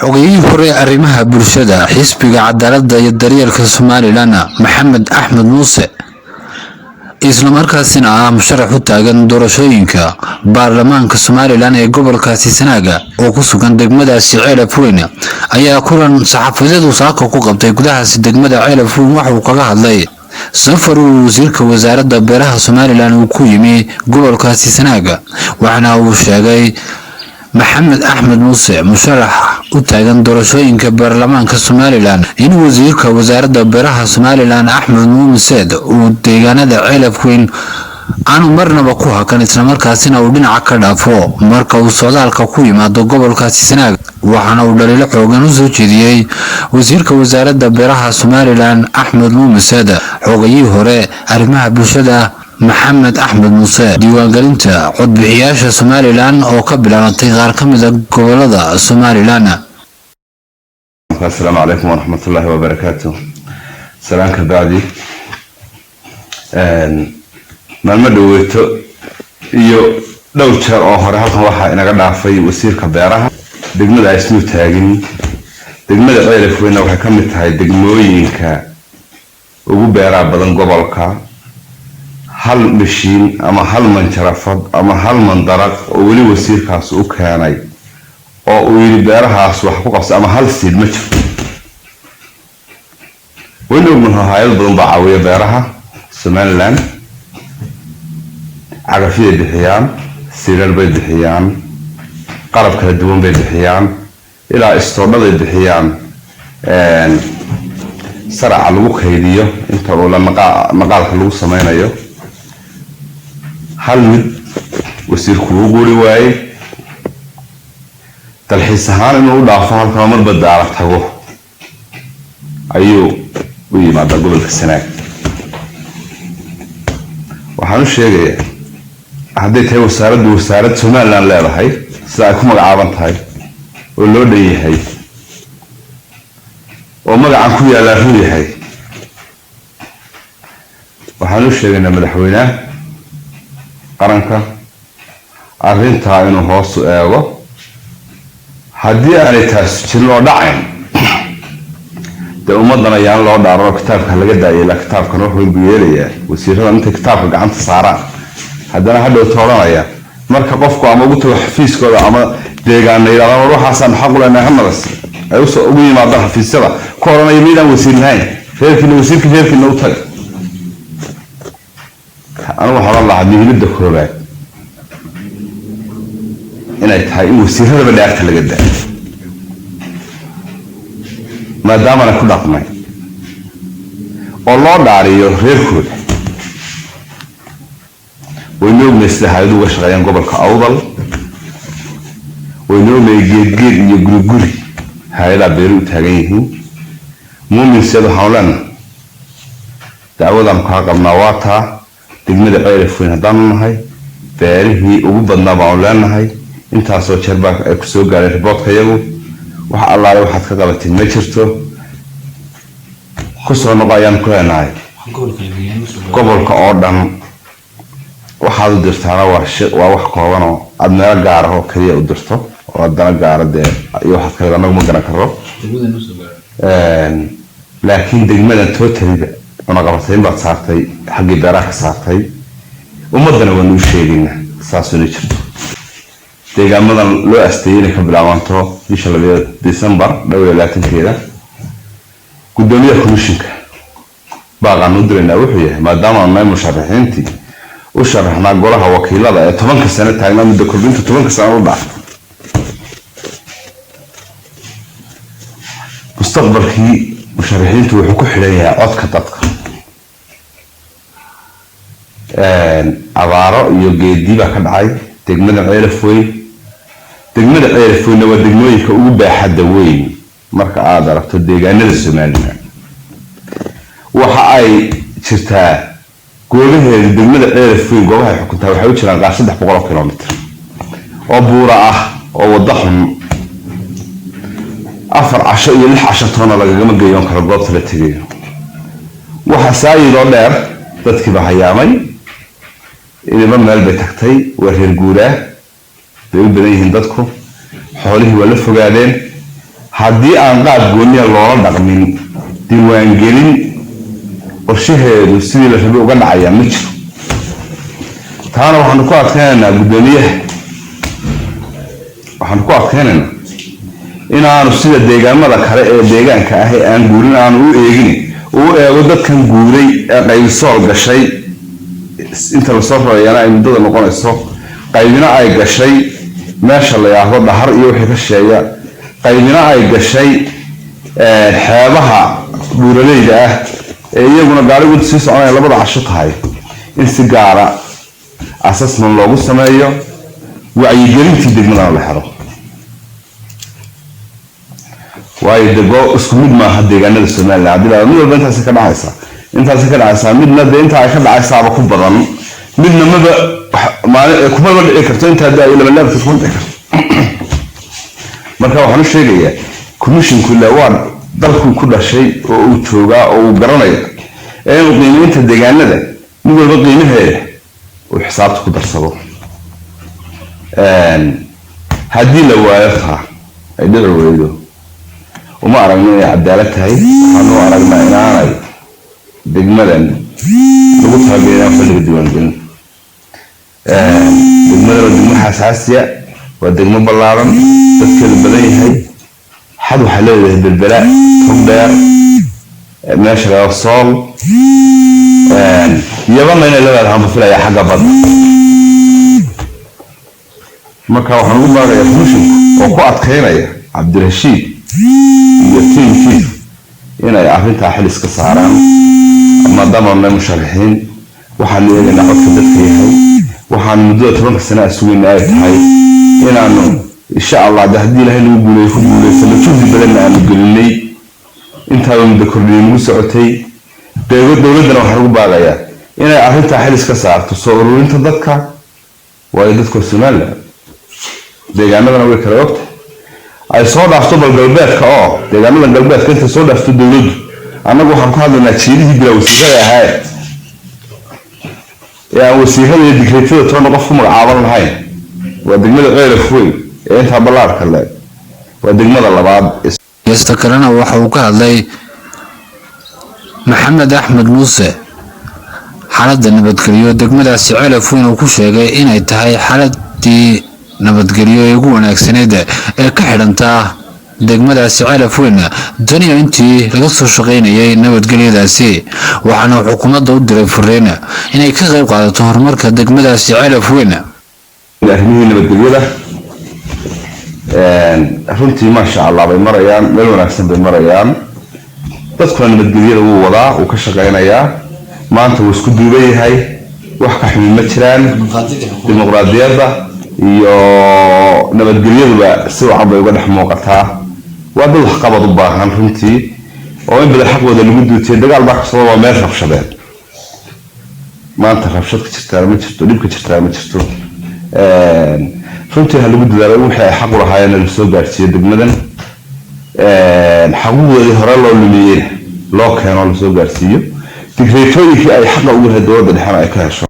xogayihii hore arrimaha bulshada xisbiga cadaaladda iyo daryeelka Somaliland Maxamed Axmed Muuse isla markaasina ah musharax u taagan doorashooyinka baarlamaanka Somaliland ee gobolkaasi Sanaaga oo ku sugan degmadaasi Ceelaf Weyn ayaa kulan saxaafadeed saaka ku qabtay gudaha degmada Ceelaf Weyn waxa uu kaga hadlay safar uu wasiirka wasaaradda beeraha Somaliland uu ku yimi gobolkaasi Sanaaga waxaana uu sheegay محمد أحمد موسى مشرح وتاجن درشوين كبرلمان كسوماليلاند إن وزير كوزارة برها سوماليلاند أحمد موسى وتاجن هذا عيلف وين أنا مرنا بقوها كانت مركزنا ودين عكدا فوق مركز الصدال كقوي ما قبل كاسسنا وحنا ودليل حوجن زوجي وزير كوزارة برها سوماليلاند أحمد موسى حوجي هراء أرمها بشدة محمد أحمد موسى ديوانجلنت عضو بحياشة سوماليلاند أو قبل أن تغير كمدة قبلة سوماليلاند. السلام عليكم ورحمة الله وبركاته. سلام كبعدي. ما المدويتو يو لو شر آخر هذا واحد أنا قد عفي وسير كبيرها دقمة عيسنو تاجني دقمة غير فوين أو حكمت هاي دقموين ك وبيرا بدن قبلك هل مشين أما هل من شرفت أما هل من درك ولي وسير كاس أوكاني أو ولي بيرها أصبح قص أما هل سيد مش وينو منها هاي البن بعوية بيرها سوماليلاند عرفية بحيان سيران بيد بحيان قرب كالدوان بيد بحيان إلى استورد بحيان سرع الوك هيديو انت ولا مقال كلو سمينيو هل مد وسير كروغوري واي تلحيس هان انو دافعان كامل بدا عرفتهو ايو وي ما دا قبل كسناك وحانو الشيء هديت هي وسارد سوماليلاند leedahay sida ay ku magacaaban tahay oo loo dheeyahay oo magacan ku yaala ruuyahay waxaan u sheegaynaa madaxweynaha qaranka arrinta inuu hoos u eego haddii aanay taas jir loo dhacayn dee ummadana ayaan loo dhaaro kitaabka laga daayay la kitaabkan wuxuu u yeelayaa wasiirada inta kitaabka gacanta saaraan haddana hadhow tooranaya marka qofku ama ugu tago xafiiskooda ama deegaana yiraahdo ruuxaasan xaq u leenahay hamadas ay ugu yimaadaan xafiisyada ku oranaya miidaan wasiir lahayn reerkiina wasiirka reerkiina u tag أنا وحنا الله عدني نبدأ كروبات أنا تهاي وسير هذا بدي أكتر لجدا ما دام أنا كل عقمي الله داري غير كود وينوم نستهيدو وشغيان قبل كأوضل وينوم يجيد يجري هاي لا بيروت هاي مو من سيد حولنا تعود أم كاقم نواتها degmada Ceelaf Weyn hadaan nahay beerihii ugu badnaa baan leenahay intaas oo jeer baa ay ku soo gaaray riboodka iyagu waxa Allah waxaad ka qabatay ma jirto ku soo noqayaan ku leenahay gobolka oo dhan waxaad u dirtaana waa wax kooban oo aad meel gaar ah oo kaliya u dirto oo dana gaar ah iyo waxaad ka anagu ma garan karo laakiin degmada totally أنا قرأت إن بعد صارتي حقي براك صارتي ومدنا ونوشيلنا ساسونيش تيجي مثلا لو أستيني قبل عوانتو إن شاء الله ديسمبر دولة لاتين كذا قدامي كوشنك بقى ندرنا وحيه ما دام أنا مشرحينتي وشرحنا قولها وكيل هذا طبعا كسنة تعلم من دكتور بنت طبعا كسنة وضع مستقبل كي مشرحينتي وحكوا حليها عد كتاتك أبارة يوجدي بقى عاي تجمد Ceelaf Weyn تجمد Ceelaf Weyn هو دجموي كأوبا حد وين مرك عادة رحت الدجاجة السومالية وحاي شرتها قوله دجمد Ceelaf Weyn جوها حكتها وحاول شلون قاعد 3 كيلومتر أبورة ووضحهم أفر 10 إلى 10 طن لقى جمع جيون كربلاط 3 جيون وحساي دولار تذكر حيامي إذا ما مال بتحتي وهي الجولة بيقول بنيه هندتكم حوله ولا فجالين haddii aan qaab gooniya loola dhaqmin diiwaangelin qorshaheedu sidii la rabay uga dhacaya ma jiro. taana waxaanu ku adkaynaynaa guddoomiyaha, waxaanu ku adkaynaynaa inaanu sida deegaamada kale ee deegaanka ah ee aan guurin aanu u eegin, uu eego dadkan guuray ee qaybisool gashay inta lasoo rarayana ay muddada noqonayso, qaybina ay gashay meesha la yiraahdo dhahar iyo wixii ka sheeya, qaybina ay gashay xeebaha buuraleyda ah ee iyaguna gaarigu sii soconaya labada casho tahay, in si gaara assessment loogu sameeyo, wacyigelintii degmadana la xiro. waayo dego isku mid maaha deegaanada Soomaaliya, haddii mid walba intaasi ka dhacaysaa midna dee inta ay ka dhacaysaaba ku badan, midna maba kuma dhici karto intaa daa iyo labalaabka kuma dhici karto. marka waxaan u sheegayaa commissionku waa dalku ku dhashay oo uu joogaa oo uu garanaya inuu qiimeynta deegaanada mid walba qiimaheeda uu xisaabta ku darsado. haddii la waayo taa ay dhici weydo uma aragno inay cadaalad tahay, waxaanu aragnaa inaanay degmadan lagu taageerin xilliga diiwaangelin. degmadan waa degmo xasaasiya, waa degmo ballaaran, dadkeedu badan yahay, xad waxay leedahay belbela tog dheer meesha laga sool iyabana inay leedahay waxaan filaya xagga badda. marka waxaan ugu baaqayaa commissionka oo ku adkaynaya Cabdirashiid iyo tiimkiisa inay arrintaa xil iska saaraan, maadaama ay musharaxiin waxaan eegaynaa codka dadka yahay, waxaan muddada 10 sano sugayna ay tahay inaanu insha Allah haddii Ilaahay nagu guuleeyo ku guuleysano juhdi badan aanu gelinay intaa muddo kordhin ugu socotay. dowladana waxaan ugu baaqayaa inay arrintaa xil iska saarto soo ururinta dadka, waayo dadka Soomaaliya deegaanadana way kala ogtahay ay soo dhaafto galbeedka oo deegaanada galbeedka inta soo dhaafto dowladdu. annagu waxaan ku hadlaynaa jiilihii bila wasiirada ahaa ee aan wasiirada iyo digreetada toona qof ku magacaaban lahayn. waa degmada Qeyraf weyn ee inta ballaarka leh, waa degmada labaad. Geesta kalena waxa uu ka hadlay Maxamed Axmed Muuse xaaladda nabadgelyo degmadaasi Ceelaf Weyn uu ku sheegay inay tahay xaaladii nabadgelyo ee ugu wanaagsaneed ee ka xidhanta degmadaasi Ceelaf Weyn duniya intii laga soo shaqeynayay nabadgelyadaasi. waxaana xukuumadda u diray fariin inay ka qayb qaadato horumarka degmadaasi Ceelaf Weyn. arrimihii nabadgelyada runtii ma sha Allah bay marayaan, meel wanaagsan bay marayaan. dadkuna nabadgelyada wuu wadaa, uu ka shaqeynayaa, maanta wuu isku duuban yahay, wax ka xun ma jiraan. dimuqraadiyadda iyo nabadgelyaduba si wacan bay uga dhex muuqataa. waa dad wax qabad u baahan runtii oo in badan xaqooda lagu duutiyay. dagaal baa ka soo waa meel rabshadeen, maanta rabshad ka jirtaa ma jirto, dhib ka jirtaa ma jirto. runtii ha lagu dadaalo wixii ay xaq u lahaayeen la soo gaarsiiyo degmadan. xaquuqdoodii hore loo lumiyey loo keeno la soo gaarsiiyo, digreetooyinkii ay xaqa ugu lahayd dowladda dhexena ay ka hesho.